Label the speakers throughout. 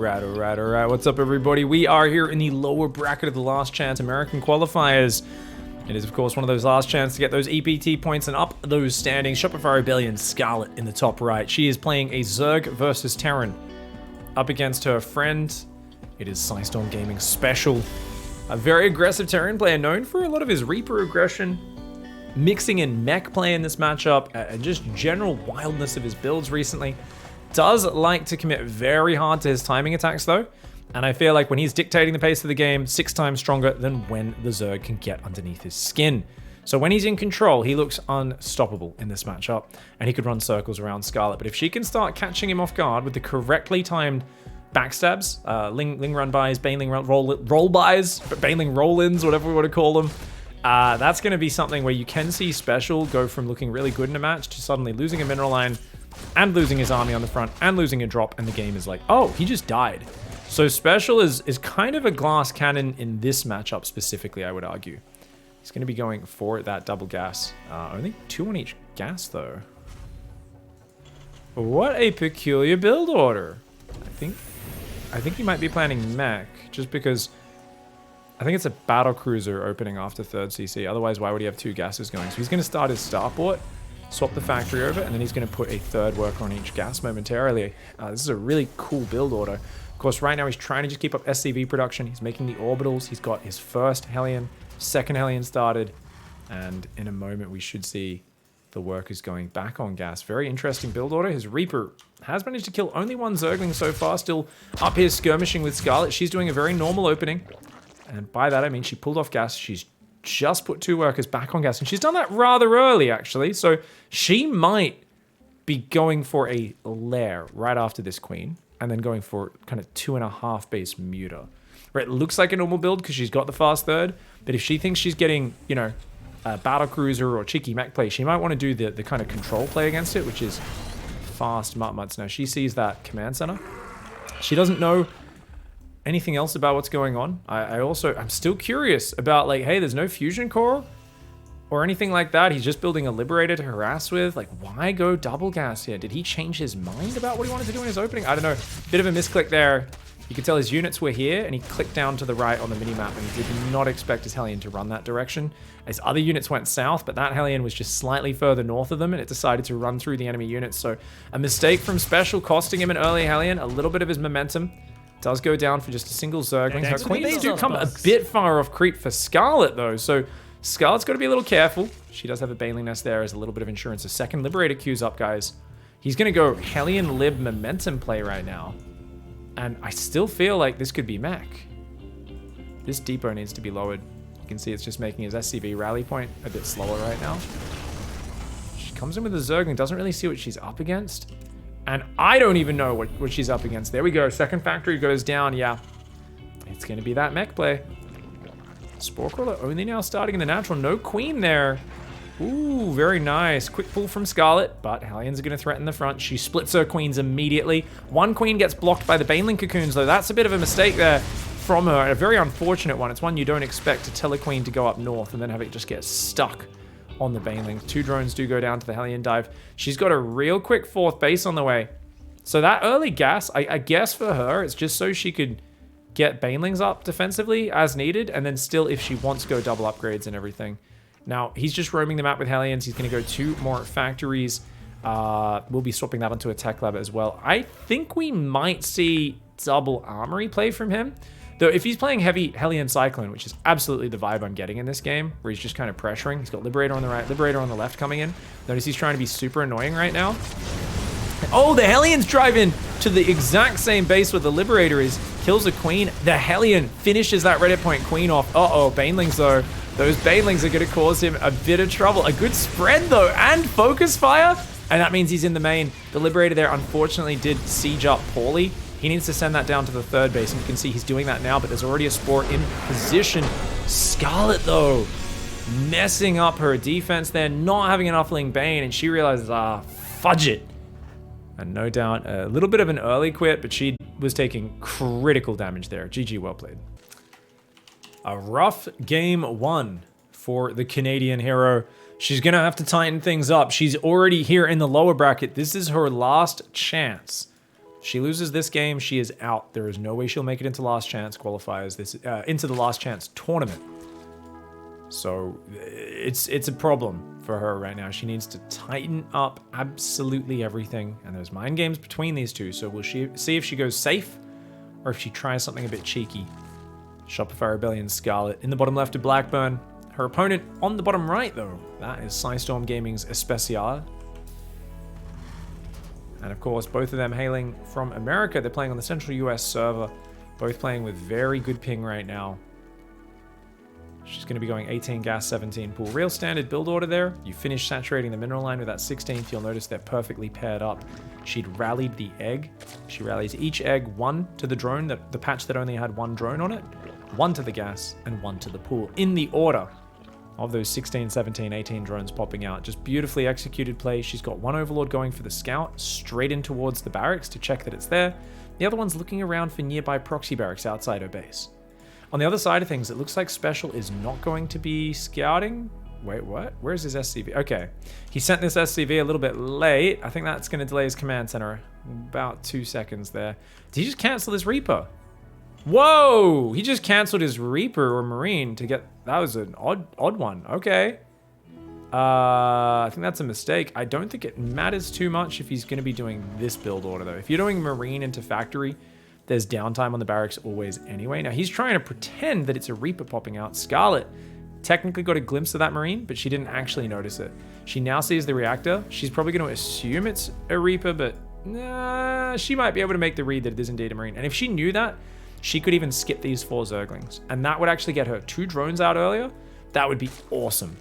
Speaker 1: Alright. What's up, everybody? We are here in the lower bracket of the last chance American qualifiers. It is, of course, one of those last chances to get those EPT points and up those standings. Shopify Rebellion, Scarlett in the top right. She is playing a Zerg versus Terran. Up against her friend, it is Psystorm Gaming Special. A very aggressive Terran player known for a lot of his Reaper aggression, mixing in mech play in this matchup, and just general wildness of his builds recently. Does like to commit very hard to his timing attacks though, and I feel like when he's dictating the pace of the game, 6 times stronger than when the Zerg can get underneath his skin. So when he's in control, he looks unstoppable in this matchup, and he could run circles around Scarlett. But if she can start catching him off guard with the correctly timed backstabs, Ling run buys, Baneling roll buys, Baneling roll-ins, whatever we want to call them, that's going to be something where you can see Special go from looking really good in a match to suddenly losing a mineral line and losing his army on the front and losing a drop, and the game is like, oh, he just died. So Special is kind of a glass cannon in this matchup specifically, I would argue. He's going to be going for that double gas. Only 2 on each gas, though. What a peculiar build order. I think he might be planning mech, just because I think it's a battle cruiser opening after 3rd CC. Otherwise, why would he have 2 gases going? So he's going to start his starport, swap the factory over, and then he's going to put a 3rd worker on each gas momentarily. This is a really cool build order. Of course, right now he's trying to just keep up SCV production. He's making the orbitals. He's got his 1st Hellion, 2nd Hellion started, and in a moment we should see the workers going back on gas. Very interesting build order. His Reaper has managed to kill only 1 Zergling so far, still up here skirmishing with Scarlett. She's doing a very normal opening, and by that I mean she pulled off gas. She's just put 2 workers back on gas, and she's done that rather early, actually. So she might be going for a lair right after this queen, and then going for kind of 2.5 base muta. Right, it looks like a normal build because she's got the fast 3rd, but if she thinks she's getting, you know, a battle cruiser or cheeky mech play, she might want to do the kind of control play against it, which is fast mutt-mutts. Now she sees that command center. She doesn't know anything else about what's going on. I'm still curious about, like, hey, there's no fusion core or anything like that. He's just building a liberator to harass with. Like, why go double gas here? Did he change his mind about what he wanted to do in his opening? I don't know. Bit of a misclick there. You could tell his units were here, and he clicked down to the right on the minimap, and he did not expect his Hellion to run that direction. His other units went south, but that Hellion was just slightly further north of them, and it decided to run through the enemy units. So a mistake from Special, costing him an early Hellion, a little bit of his momentum. Does go down for just a single Zergling. Her queens do come a bit far off creep for Scarlett, though, so Scarlett's got to be a little careful. She does have a Baneling Nest there as a little bit of insurance. A 2nd Liberator queues up, guys. He's going to go Hellion Lib momentum play right now. And I still feel like this could be mech. This depot needs to be lowered. You can see it's just making his SCV rally point a bit slower right now. She comes in with a Zergling, doesn't really see what she's up against. And I don't even know what she's up against. There we go. 2nd factory goes down. Yeah, it's going to be that mech play. Spore Crawler only now starting in the natural. No queen there. Ooh, very nice. Quick pull from Scarlett, but Hellions are going to threaten the front. She splits her queens immediately. 1 queen gets blocked by the Baneling cocoons, though. That's a bit of a mistake there from her. A very unfortunate one. It's one you don't expect, to tell a queen to go up north and then have it just get stuck on the Baneling. 2 drones do go down to the Hellion dive. She's got a real quick 4th base on the way. So that early gas, I guess for her, it's just so she could get Banelings up defensively as needed, and then still, if she wants to go double upgrades and everything. Now, he's just roaming the map with Hellions. He's going to go 2 more factories. We'll be swapping that onto a tech lab as well. I think we might see double armory play from him. Though if he's playing heavy Hellion Cyclone, which is absolutely the vibe I'm getting in this game, where he's just kind of pressuring. He's got Liberator on the right, Liberator on the left coming in. Notice he's trying to be super annoying right now. Oh, the Hellions drive in to the exact same base where the Liberator is. Kills a queen. The Hellion finishes that Reddit point queen off. Uh-oh, Banelings though. Those Banelings are going to cause him a bit of trouble. A good spread though, and focus fire. And that means he's in the main. The Liberator there unfortunately did siege up poorly. He needs to send that down to the 3rd base, and you can see he's doing that now, but there's already a Spore in position. Scarlett, though, messing up her defense there, not having enough Ling Bane, and she realizes, fudge it. And no doubt, a little bit of an early quit, but she was taking critical damage there. GG, well played. A rough game 1 for the Canadian hero. She's going to have to tighten things up. She's already here in the lower bracket. This is her last chance She loses this game, she is out. There is no way she'll make it into last chance qualifiers, into the last chance tournament. So it's a problem for her right now. She needs to tighten up absolutely everything. And there's mind games between these two. So we'll see if she goes safe or if she tries something a bit cheeky. Shopify Rebellion Scarlett in the bottom left of Blackburn. Her opponent on the bottom right, though. That is Psystorm Gaming's Especial. And of course, both of them hailing from America. They're playing on the Central US server. Both playing with very good ping right now. She's going to be going 18 gas, 17 pool. Real standard build order there. You finish saturating the mineral line with that 16th. You'll notice they're perfectly paired up. She'd rallied the egg. She rallies each egg, one to the drone, the patch that only had one drone on it, one to the gas, and one to the pool. In the order of those 16, 17, 18 drones popping out. Just beautifully executed play. She's got one overlord going for the scout, straight in towards the barracks to check that it's there. The other one's looking around for nearby proxy barracks outside her base. On the other side of things, it looks like Special is not going to be scouting. Wait, what? Where's his SCV? Okay. He sent this SCV a little bit late. I think that's going to delay his command center about 2 seconds there. Did he just cancel his Reaper? Whoa! He just canceled his Reaper or Marine to get... That was an odd one. Okay. I think that's a mistake. I don't think it matters too much if he's going to be doing this build order, though. If you're doing Marine into Factory... There's downtime on the barracks always anyway. Now, he's trying to pretend that it's a Reaper popping out. Scarlett technically got a glimpse of that Marine, but she didn't actually notice it. She now sees the reactor. She's probably going to assume it's a Reaper, but nah, she might be able to make the read that it is indeed a Marine. And if she knew that, she could even skip these 4 Zerglings. And that would actually get her 2 drones out earlier. That would be awesome.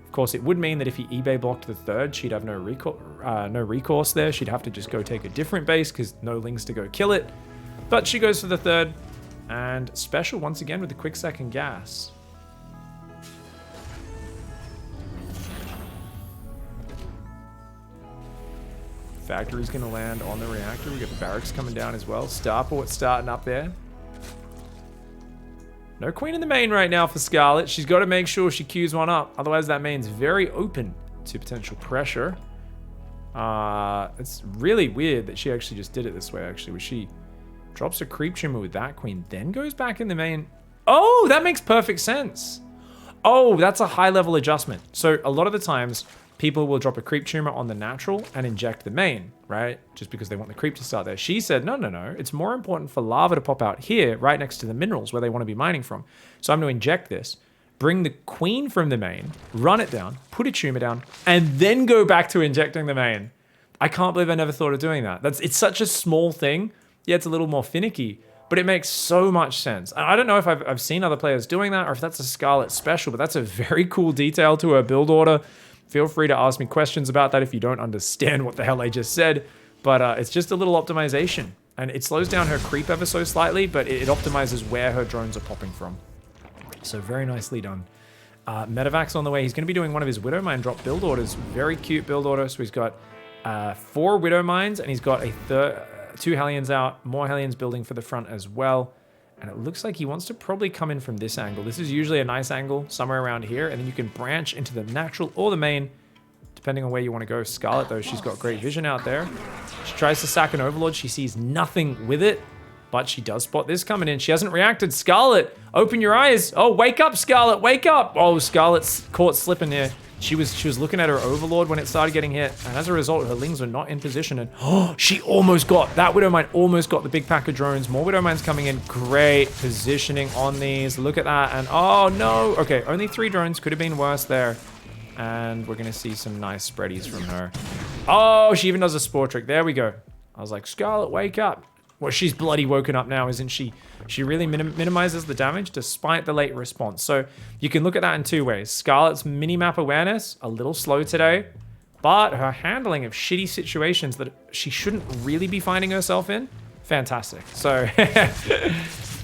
Speaker 1: Of course, it would mean that if he eBay blocked the 3rd, she'd have no recourse there. She'd have to just go take a different base because no Lings to go kill it. But she goes for the 3rd, and Special once again with the quick second gas. Factory's going to land on the reactor. We got the barracks coming down as well. Starport starting up there. No queen in the main right now for Scarlett. She's got to make sure she queues one up. Otherwise, that main's very open to potential pressure. It's really weird that she actually just did it this way, actually. Was she... Drops a creep tumor with that queen, then goes back in the main. Oh, that makes perfect sense. Oh, that's a high level adjustment. So a lot of the times, people will drop a creep tumor on the natural and inject the main, right? Just because they want the creep to start there. She said, no. It's more important for lava to pop out here, right next to the minerals where they want to be mining from. So I'm going to inject this, bring the queen from the main, run it down, put a tumor down, and then go back to injecting the main. I can't believe I never thought of doing that. It's such a small thing. Yeah, it's a little more finicky, but it makes so much sense. I don't know if I've seen other players doing that or if that's a Scarlett special, but that's a very cool detail to her build order. Feel free to ask me questions about that if you don't understand what the hell I just said, but it's just a little optimization. And it slows down her creep ever so slightly, but it optimizes where her drones are popping from. So very nicely done. Medevac's on the way. He's going to be doing one of his Widow Mine drop build orders. Very cute build order. So he's got 4 Widow Mines, and he's got a 2 Hellions out, more Hellions building for the front as well. And it looks like he wants to probably come in from this angle. This is usually a nice angle, somewhere around here, and then you can branch into the natural or the main, depending on where you want to go. Scarlett, though, she's got great vision out there. She tries to sack an Overlord. She sees nothing with it, but she does spot this coming in. She hasn't reacted. Scarlett, open your eyes. Oh, wake up, Scarlett, wake up. Oh, Scarlett's caught slipping here. She was looking at her Overlord when it started getting hit, and as a result, her Lings were not in position, and she almost got, that Widow Mine almost got the big pack of drones. More Widow Mines coming in. Great positioning on these. Look at that, and oh no. Okay, only 3 drones. Could have been worse there. And we're going to see some nice spreadies from her. Oh, she even does a Spore Trick. There we go. I was like, Scarlett, wake up. Well, she's bloody woken up now, isn't she? She really minimizes the damage despite the late response. So you can look at that in 2 ways. Scarlett's mini-map awareness, a little slow today, but her handling of shitty situations that she shouldn't really be finding herself in, fantastic. So,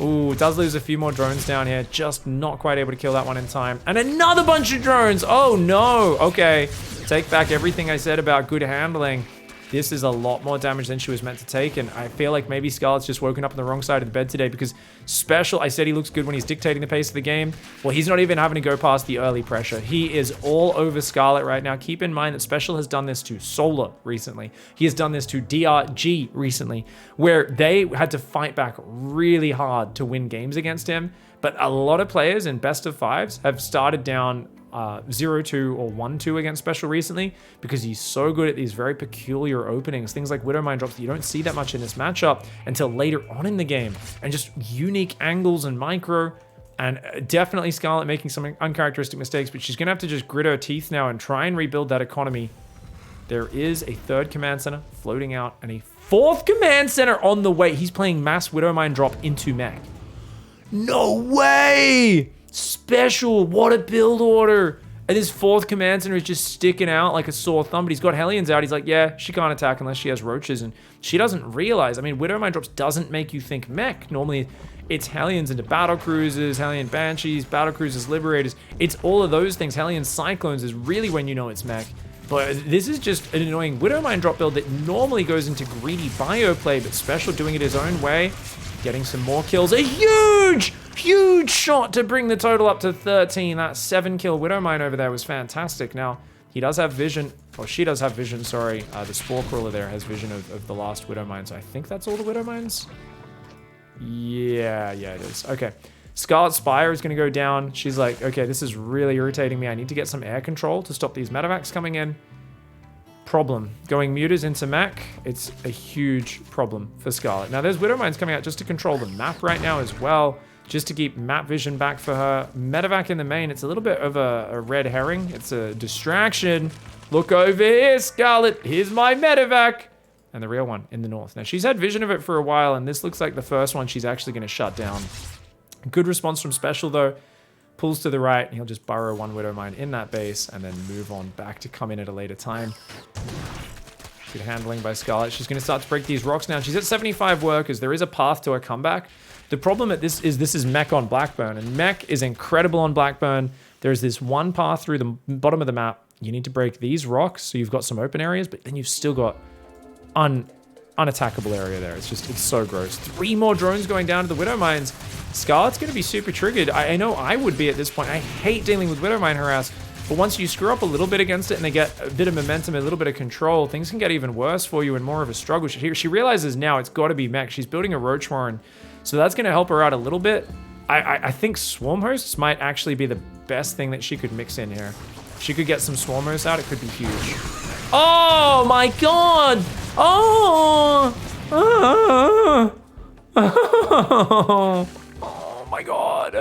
Speaker 1: ooh, does lose a few more drones down here, just not quite able to kill that one in time. And another bunch of drones! Oh no! Okay, take back everything I said about good handling. This is a lot more damage than she was meant to take, and I feel like maybe Scarlett's just woken up on the wrong side of the bed today because Special, I said he looks good when he's dictating the pace of the game. Well, he's not even having to go past the early pressure. He is all over Scarlett right now. Keep in mind that Special has done this to Solar recently. He has done this to DRG recently, where they had to fight back really hard to win games against him. But a lot of players in best of fives have started down 0-2 or 1-2 against Special recently because he's so good at these very peculiar openings, things like Widowmine drops that you don't see that much in this matchup until later on in the game, and just unique angles and micro. And definitely Scarlett making some uncharacteristic mistakes, but she's gonna have to just grit her teeth now and try and rebuild that economy. There is a third command center floating out and a fourth command center on the way. He's playing mass Widowmine drop into mech. No way! Special, what a build order. And his fourth command center is just sticking out like a sore thumb, but he's got Hellions out. He's like, yeah, she can't attack unless she has roaches, and she doesn't realize. I mean, Widowmine drops doesn't make you think mech. Normally, it's Hellions into battle cruisers, Hellion Banshees, battle cruisers, Liberators. It's all of those things. Hellion Cyclones is really when you know it's mech. But this is just an annoying Widowmine drop build that normally goes into greedy bio play, but Special doing it his own way, getting some more kills. A huge shot to bring the total up to 13. That 7-kill Widowmine over there was fantastic. Now, he does have vision, or she does have vision, sorry. The Spore Crawler there has vision of the last Widowmine, so I think that's all the Widowmines? Yeah, it is. Okay. Scarlet Spire is going to go down. She's like, okay, this is really irritating me. I need to get some air control to stop these medevacs coming in. Problem. Going mutas into mech, it's a huge problem for Scarlett. Now, there's Widowmines coming out just to control the map right now as well, just to keep map vision back for her. Medevac in the main, it's a little bit of a red herring. It's a distraction. Look over here, Scarlett. Here's my medevac. And the real one in the north. Now, she's had vision of it for a while, and this looks like the first one she's actually going to shut down. Good response from Special, though. Pulls to the right, and he'll just burrow one Widowmine in that base and then move on back to come in at a later time. Good handling by Scarlett. She's going to start to break these rocks now. She's at 75 workers. There is a path to a comeback. The problem at this is mech on Blackburn, and mech is incredible on Blackburn. There's this one path through the bottom of the map. You need to break these rocks, so you've got some open areas, but then you've still got unattackable area there. It's so gross. 3 more drones going down to the Widowmines. Scarlett's going to be super triggered. I know I would be at this point. I hate dealing with Widowmine harass, but once you screw up a little bit against it and they get a bit of momentum, a little bit of control, things can get even worse for you and more of a struggle. She realizes now it's got to be mech. She's building a Roach Warren, so that's going to help her out a little bit. I think Swarm Hosts might actually be the best thing that she could mix in here. If she could get some Swarm Hosts out, it could be huge. Oh my god! Oh my god.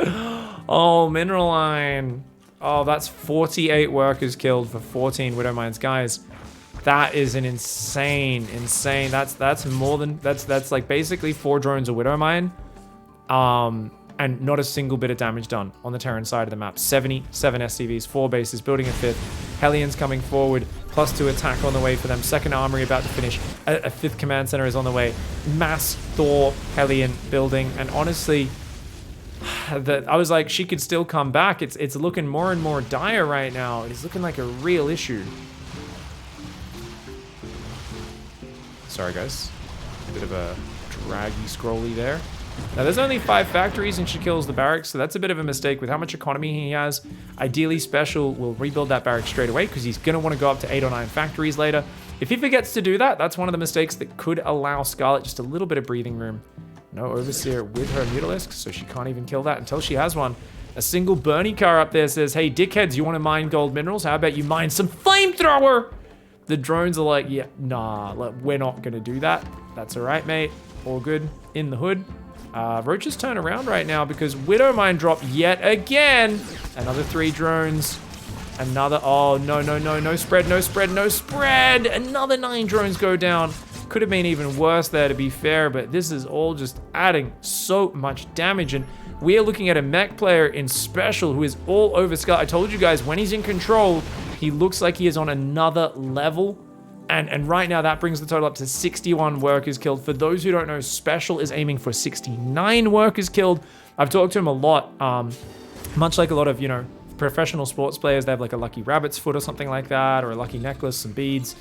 Speaker 1: Oh, Mineral Line. Oh, that's 48 workers killed for 14 Widowmines. Guys, that is an insane. That's more than, that's like basically 4 drones a Widowmine. And not a single bit of damage done on the Terran side of the map. 77 SCVs, 4 bases, building a 5th. Hellions coming forward, +2 attack on the way for them. 2nd Armory about to finish. A 5th command center is on the way. Mass Thor Hellion building. And honestly, I was like, she could still come back. It's looking more and more dire right now. It is looking like a real issue. Sorry, guys. A bit of a draggy scrolly there. Now, there's only 5 factories and she kills the barracks, so that's a bit of a mistake with how much economy he has. Ideally, Special will rebuild that barrack straight away because he's going to want to go up to 8 or 9 factories later. If he forgets to do that, that's one of the mistakes that could allow Scarlett just a little bit of breathing room. No Overseer with her Mutalisk, so she can't even kill that until she has one. A single Bernie car up there says, hey, dickheads, you want to mine gold minerals? How about you mine some flamethrower? The drones are like, yeah, nah, we're not going to do that. That's all right, mate. All good in the hood. Roaches turn around right now because Widowmine drop yet again. Another 3 drones. Another, oh, no spread. Another 9 drones go down. Could have been even worse there, to be fair, but this is all just adding so much damage. And we are looking at a mech player in Special who is all over Scarlett. I told you guys, when he's in control, he looks like he is on another level. And right now, that brings the total up to 61 workers killed. For those who don't know, Special is aiming for 69 workers killed. I've talked to him a lot. Much like a lot of, you know, professional sports players, they have like a lucky rabbit's foot or something like that, or a lucky necklace, some beads.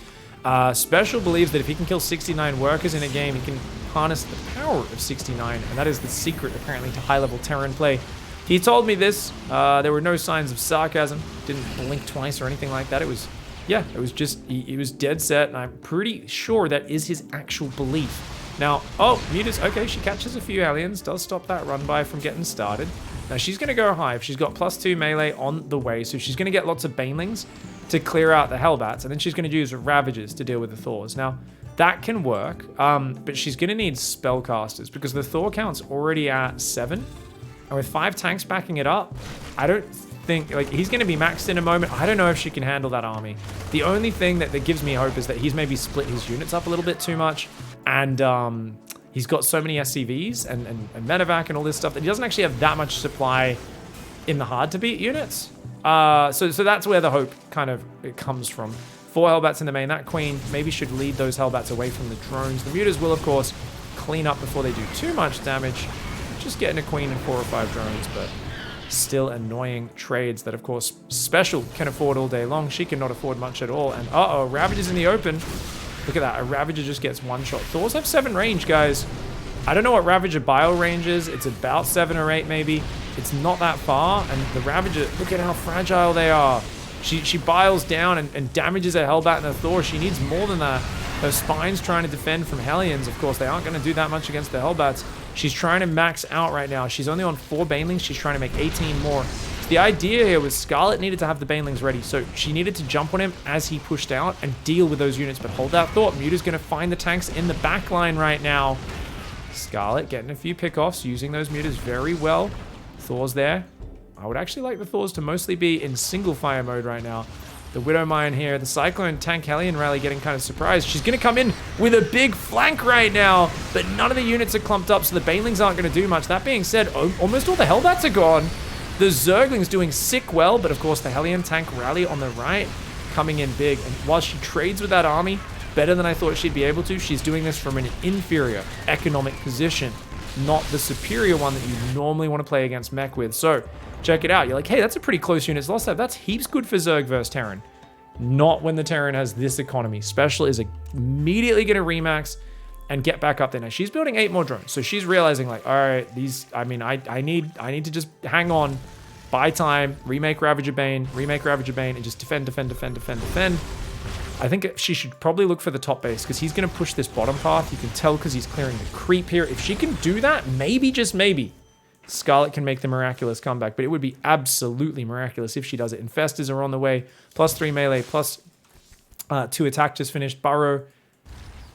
Speaker 1: Special believes that if he can kill 69 workers in a game, he can harness the power of 69, and that is the secret, apparently, to high-level Terran play. He told me this. There were no signs of sarcasm. Didn't blink twice or anything like that. It was, yeah, it was just, he was dead set, and I'm pretty sure that is his actual belief. Now, oh, Mutas, okay, she catches a few aliens, does stop that run by from getting started. Now, she's going to go high. She's got +2 melee on the way, so she's going to get lots of Banelings to clear out the Hellbats, and then she's going to use Ravages to deal with the Thors. Now, that can work, but she's going to need Spellcasters, because the Thor count's already at 7, and with 5 tanks backing it up, I don't think, like, he's going to be maxed in a moment. I don't know if she can handle that army. The only thing that gives me hope is that he's maybe split his units up a little bit too much, and he's got so many SCVs and medevac and all this stuff that he doesn't actually have that much supply in the hard-to-beat units. So that's where the hope kind of it comes from. 4 Hellbats in the main. That Queen maybe should lead those Hellbats away from the drones. The Mutas will, of course, clean up before they do too much damage. Just getting a Queen and 4 or 5 drones, but still annoying trades that, of course, Special can afford all day long. She cannot afford much at all. And uh-oh, Ravager's in the open. Look at that. A Ravager just gets one shot. Thors have 7 range, guys. I don't know what Ravager bio range is. It's about 7 or 8, maybe. It's not that far. And the Ravager, look at how fragile they are. She biles down and damages a Hellbat and a Thor. She needs more than that. Those Spines trying to defend from Hellions, of course, they aren't going to do that much against the Hellbats. She's trying to max out right now. She's only on 4 Banelings. She's trying to make 18 more. So the idea here was Scarlett needed to have the Banelings ready. So she needed to jump on him as he pushed out and deal with those units. But hold that thought. Muta's going to find the tanks in the back line right now. Scarlett getting a few pickoffs, using those Mutas very well. Thor's there. I would actually like the Thors to mostly be in single fire mode right now. The Widow Mine here, the Cyclone Tank Hellion rally getting kind of surprised. She's going to come in with a big flank right now, but none of the units are clumped up, so the Banelings aren't going to do much. That being said, almost all the Hellbats are gone. The Zergling's doing sick well, but of course the Hellion Tank rally on the right coming in big. And while she trades with that army better than I thought she'd be able to, she's doing this from an inferior economic position, not the superior one that you normally want to play against mech with. So check it out. You're like, hey, that's a pretty close units lost there. That's heaps good for Zerg versus Terran. Not when the Terran has this economy. Special is immediately going to remax and get back up there. Now, she's building 8 more drones. So she's realizing, like, all right, these, I mean, I need to just hang on, buy time, remake Ravager Bane, and just defend. I think she should probably look for the top base because he's going to push this bottom path. You can tell because he's clearing the creep here. If she can do that, maybe, just maybe, Scarlett can make the miraculous comeback, but it would be absolutely miraculous if she does it. Infestors are on the way. +3 melee, +2 attack just finished. Burrow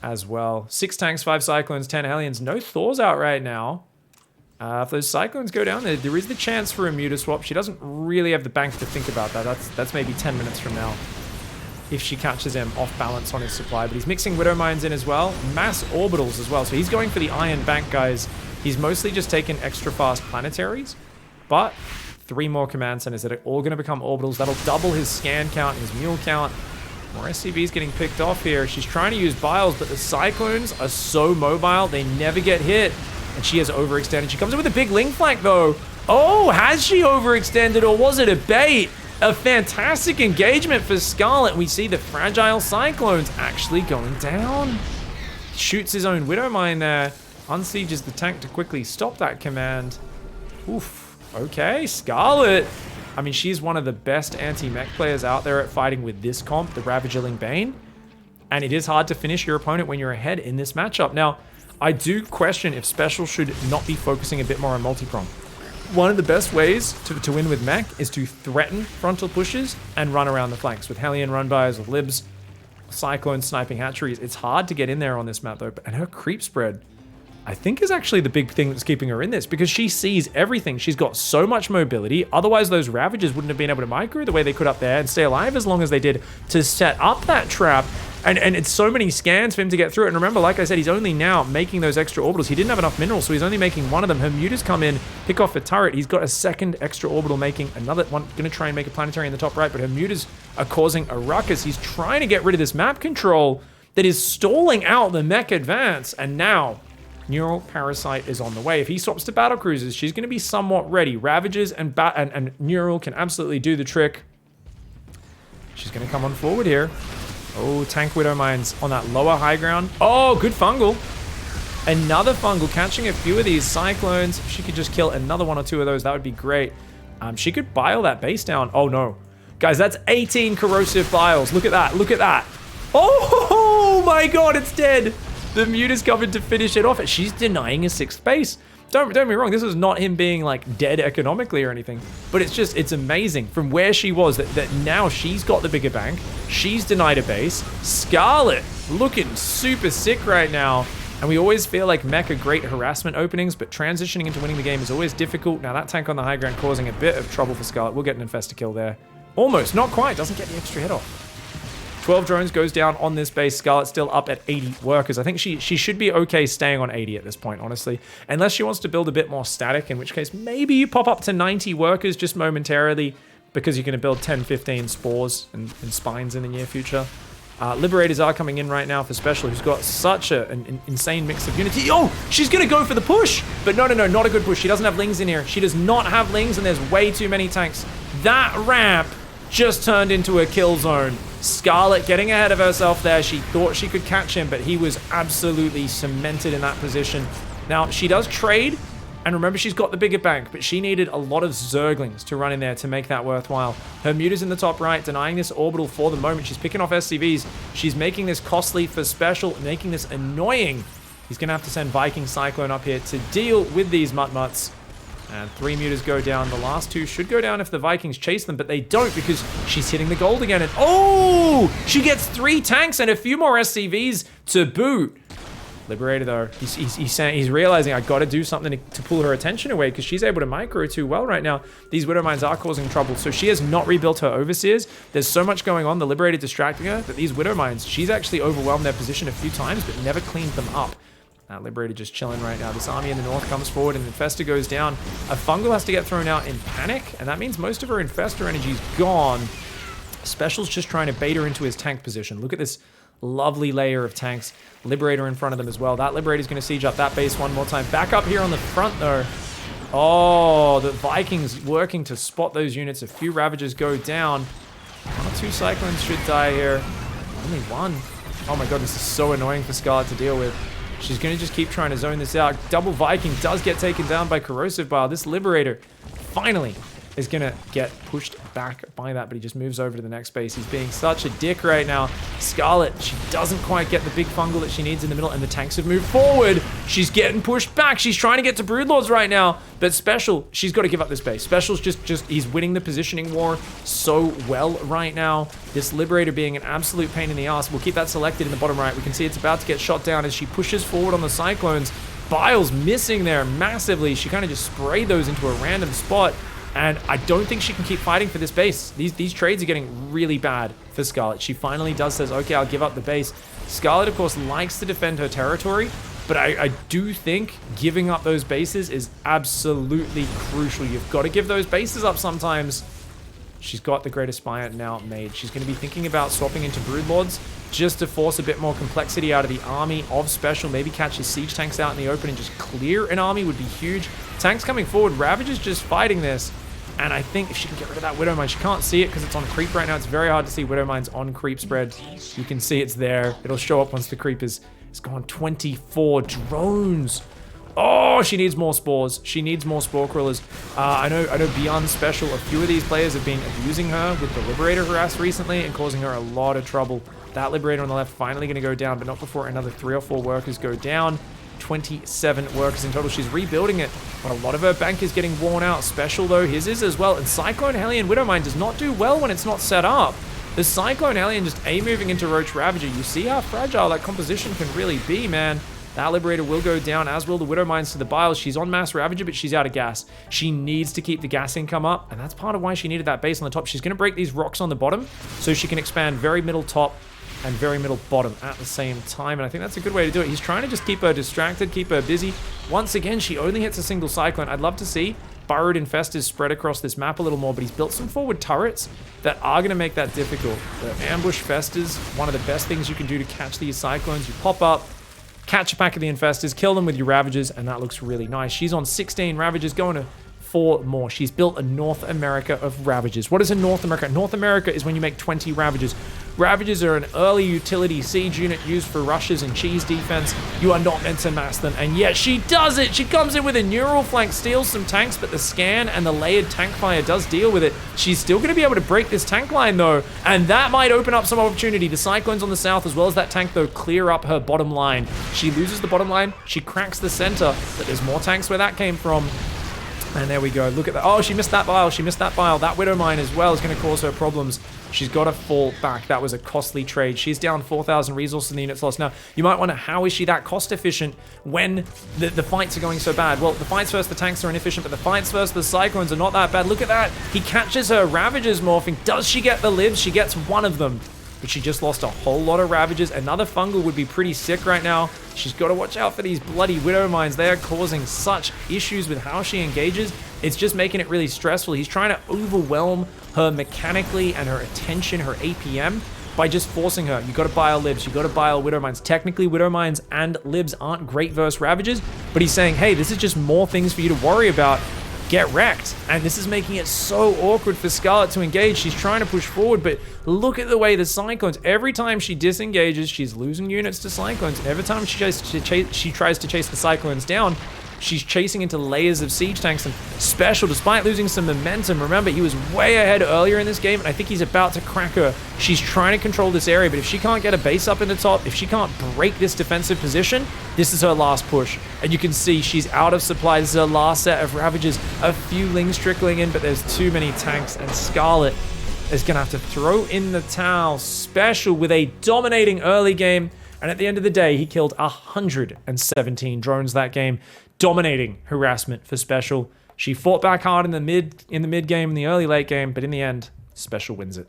Speaker 1: as well. 6 tanks, 5 Cyclones, 10 Hellions. No Thors out right now. If those Cyclones go down, there is the chance for a Muta swap. She doesn't really have the bank to think about that. That's maybe 10 minutes from now if she catches him off balance on his supply. But he's mixing Widow Mines in as well. Mass Orbitals as well. So he's going for the Iron Bank, guys. He's mostly just taken extra fast planetaries, but 3 more command centers that are all going to become orbitals. That'll double his scan count, his mule count. More SCVs getting picked off here. She's trying to use Biles, but the Cyclones are so mobile, they never get hit. And she has overextended. She comes in with a big Ling flank, though. Oh, has she overextended, or was it a bait? A fantastic engagement for Scarlett. We see the fragile Cyclones actually going down. Shoots his own Widow Mine there. Unsieges the tank to quickly stop that command. Oof. Okay, Scarlett. I mean, she's one of the best anti-mech players out there at fighting with this comp, the Ravagerling Bane. And it is hard to finish your opponent when you're ahead in this matchup. Now, I do question if Special should not be focusing a bit more on multi-prong. One of the best ways to win with mech is to threaten frontal pushes and run around the flanks. With Hellion run-bys, with Libs, Cyclone sniping hatcheries. It's hard to get in there on this map, though. And her creep spread, I think, is actually the big thing that's keeping her in this, because she sees everything. She's got so much mobility. Otherwise, those Ravagers wouldn't have been able to micro the way they could up there and stay alive as long as they did to set up that trap. And it's so many scans for him to get through it. And remember, like I said, he's only now making those extra orbitals. He didn't have enough minerals, so he's only making one of them. Her Mutas come in, pick off a turret. He's got a second extra orbital making another one. Going to try and make a planetary in the top right, but her Mutas are causing a ruckus. He's trying to get rid of this map control that is stalling out the mech advance. And now Neural Parasite is on the way. If he swaps to battle cruisers, she's going to be somewhat ready. Ravagers and Neural can absolutely do the trick. She's going to come on forward here. Oh, tank Widow Mines on that lower high ground. Oh, good fungal. Another fungal, catching a few of these cyclones. If she could just kill another one or two of those, that would be great. She could bile that base down. Oh no. Guys, that's 18 corrosive biles. Look at that. Look at that. Oh my god, it's dead. The Mute is coming to finish it off. She's denying a 6th base. Don't get me wrong, this is not him being like dead economically or anything, but it's amazing from where she was that now she's got the bigger bank. She's denied a base. Scarlett looking super sick right now. And we always feel like mech are great harassment openings, but transitioning into winning the game is always difficult. Now that tank on the high ground causing a bit of trouble for Scarlett. We'll get an infestor kill there. Almost, not quite, doesn't get the extra hit off. 12 drones goes down on this base. Scarlett's still up at 80 workers. I think she should be okay staying on 80 at this point, honestly. Unless she wants to build a bit more static, in which case maybe you pop up to 90 workers just momentarily because you're going to build 10, 15 spores and spines in the near future. Liberators are coming in right now for Special, who's got such an insane mix of unity. Oh, she's going to go for the push. But no, not a good push. She doesn't have Lings in here. She does not have Lings, and there's way too many tanks. That ramp just turned into a kill zone. Scarlett getting ahead of herself there. She thought she could catch him, but he was absolutely cemented in that position. Now, she does trade, and remember, she's got the bigger bank, but she needed a lot of Zerglings to run in there to make that worthwhile. Her Mute is in the top right, denying this orbital for the moment. She's picking off SCVs. She's making this costly for Special, making this annoying. He's going to have to send Viking Cyclone up here to deal with these Mutt-Mutts. And 3 Mutas go down. The last 2 should go down if the Vikings chase them, but they don't because she's hitting the gold again. And oh, she gets 3 tanks and a few more SCVs to boot. Liberator though, he's realizing I got to do something to pull her attention away because she's able to micro too well right now. These Widow Mines are causing trouble, so she has not rebuilt her Overseers. There's so much going on, the Liberator distracting her, that these Widow Mines, she's actually overwhelmed their position a few times, but never cleaned them up. Liberator just chilling right now. This army in the north comes forward and Infestor goes down. A Fungal has to get thrown out in panic, and that means most of her Infestor energy is gone. Special's just trying to bait her into his tank position. Look at this lovely layer of tanks. Liberator in front of them as well. That Liberator's going to siege up that base one more time. Back up here on the front though. Oh, the Vikings working to spot those units. A few Ravagers go down. 1 or 2 Cyclones should die here. Only 1. Oh my god, this is so annoying for Scarlett to deal with. She's going to just keep trying to zone this out. Double Viking does get taken down by Corrosive Bile. This Liberator finally is going to get pushed back by that, but he just moves over to the next base. He's being such a dick right now. Scarlett, she doesn't quite get the big fungal that she needs in the middle, and the tanks have moved forward. She's getting pushed back. She's trying to get to Broodlords right now, but Special, she's got to give up this base. Special's just he's winning the positioning war so well right now. This Liberator being an absolute pain in the ass. We'll keep that selected in the bottom right. We can see it's about to get shot down as she pushes forward on the Cyclones. Bile's missing there massively. She kind of just sprayed those into a random spot. And I don't think she can keep fighting for this base. These trades are getting really bad for Scarlett. She finally says, okay, I'll give up the base. Scarlett, of course, likes to defend her territory, but I do think giving up those bases is absolutely crucial. You've got to give those bases up sometimes. She's got the Greatest Spire now made. She's going to be thinking about swapping into Broodlords just to force a bit more complexity out of the army of Special. Maybe catch his siege tanks out in the open and just clear an army would be huge. Tanks coming forward. Ravagers just fighting this. And I think if she can get rid of that Widow Mine, she can't see it because it's on creep right now. It's very hard to see Widow Mines on creep spread. You can see it's there. It'll show up once the creep is gone. 24 drones. Oh, she needs more spores. She needs more spore crawlers. I know beyond Special, a few of these players have been abusing her with the Liberator harass recently and causing her a lot of trouble. That Liberator on the left finally going to go down, but not before another 3 or 4 workers go down. 27 workers in total. She's rebuilding it, but a lot of her bank is getting worn out. Special though, his is as well. And Cyclone Hellion Widow Mine does not do well when it's not set up. The Cyclone Hellion just A-moving into Roach Ravager. You see how fragile that composition can really be, man. That Liberator will go down, as will the Widow Mines to the Biles. She's on Mass Ravager, but she's out of gas. She needs to keep the gas income up, and that's part of why she needed that base on the top. She's going to break these rocks on the bottom, so she can expand very middle top and very middle bottom at the same time, and I think that's a good way to do it. He's trying to just keep her distracted, keep her busy. Once again, she only hits a single Cyclone. I'd love to see burrowed Infestors spread across this map a little more, but he's built some forward turrets that are going to make that difficult. The ambush Festers, one of the best things you can do to catch these Cyclones. You pop up, catch a pack of the Infestors, kill them with your Ravagers, and that looks really nice. She's on 16 Ravagers, going to 4 more. She's built a North America of Ravagers. What is a North America? North America is when you make 20 Ravagers. Ravagers are an early utility siege unit used for rushes and cheese defense. You are not meant to mass them, and yet she does it. She comes in with a neural flank, steals some tanks, but the scan and the layered tank fire does deal with it. She's still going to be able to break this tank line, though, and that might open up some opportunity. The Cyclones on the south, as well as that tank, though, clear up her bottom line. She loses the bottom line. She cracks the center, but there's more tanks where that came from. And there we go. Look at that. Oh, she missed that bile. She missed that bile. That Widow Mine as well is going to cause her problems. She's got to fall back. That was a costly trade. She's down 4,000 resources in the units lost. Now, you might wonder, how is she that cost efficient when the fights are going so bad? Well, the fights versus the tanks are inefficient, but the fights versus the Cyclones are not that bad. Look at that. He catches her Ravagers morphing. Does she get the libs? She gets one of them. But she just lost a whole lot of Ravagers. Another Fungal would be pretty sick right now. She's got to watch out for these bloody Widow Mines. They are causing such issues with how she engages. It's just making it really stressful. He's trying to overwhelm her mechanically and her attention, her APM, by just forcing her. You got to bile libs. You got to bile Widow Mines. Technically, Widow Mines and libs aren't great versus Ravagers, but he's saying, hey, this is just more things for you to worry about. Get wrecked. And this is making it so awkward for Scarlett to engage. She's trying to push forward, but look at the way the Cyclones, every time she disengages, she's losing units to Cyclones. And every time she tries to chase the Cyclones down, she's chasing into layers of siege tanks. And Special, despite losing some momentum, remember, he was way ahead earlier in this game, and I think he's about to crack her. She's trying to control this area, but if she can't get a base up in the top, if she can't break this defensive position, this is her last push. And you can see she's out of supply. This is her last set of Ravagers. A few Lings trickling in, but there's too many tanks, and Scarlett is going to have to throw in the towel. Special with a dominating early game, and at the end of the day, he killed 117 drones that game. Dominating harassment for Special. She fought back hard in the mid game, in the early late game, but in the end, Special wins it.